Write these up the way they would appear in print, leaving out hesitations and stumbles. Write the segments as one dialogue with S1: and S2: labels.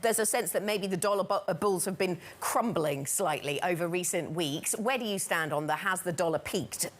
S1: There's a sense that maybe the dollar bulls have been crumbling slightly over recent weeks. Where do you stand on the has the dollar peaked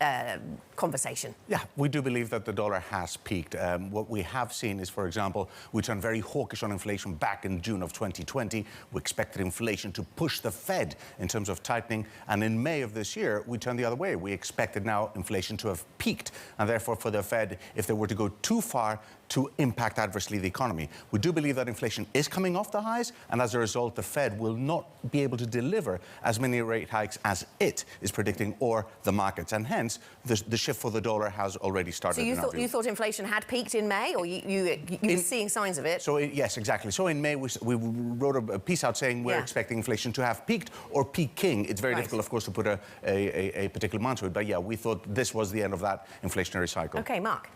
S1: conversation?
S2: Yeah, we do believe that the dollar has peaked. What we have seen is, for example, we turned very hawkish on inflation back in June of 2020. We expected inflation to push the Fed in terms of tightening. And in May of this year, we turned the other way. We expected now inflation to have peaked. And therefore, for the Fed, if they were to go too far, to impact adversely the economy. We do believe that inflation is coming off the highs, and as a result, the Fed will not be able to deliver as many rate hikes as it is predicting, or the markets, and hence the shift for the dollar has already started.
S1: So you thought inflation had peaked in May, or you were seeing signs of it?
S2: So yes, exactly. So in May we wrote a piece out saying we're expecting inflation to have peaked or peaking. It's very difficult, of course, to put a particular amount to it, but yeah, we thought this was the end of that inflationary cycle.
S1: Okay, Mark.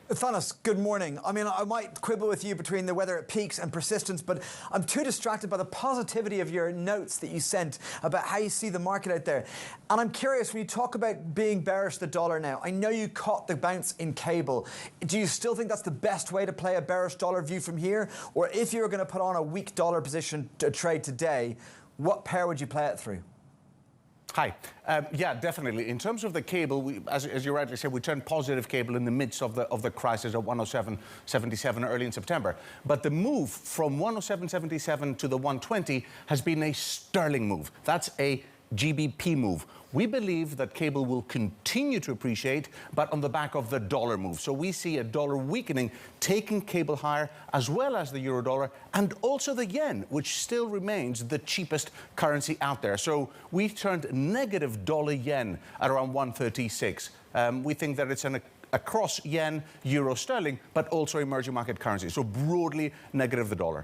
S3: Thanos, good morning. I mean, I might quibble with you between the whether it peaks and persistence, but I'm too distracted by the positivity of your notes that you sent about how you see the market out there. And I'm curious, when you talk about being bearish the dollar now, I know you caught the bounce in cable. Do you still think that's the best way to play a bearish dollar view from here? Or if you were going to put on a weak dollar position to trade today, what pair would you play it through?
S2: Hi. Yeah, definitely. In terms of the cable, as you rightly said, we turned positive cable in the midst of the crisis at 107.77 early in September. But the move from 107.77 to the 120 has been a sterling move. That's a GBP move. We believe that cable will continue to appreciate, but on the back of the dollar move. So we see a dollar weakening, taking cable higher, as well as the euro dollar, and also the yen, which still remains the cheapest currency out there. So we turned negative dollar yen at around 136. We think that it's across yen, euro, sterling, but also emerging market currencies. So broadly negative the dollar.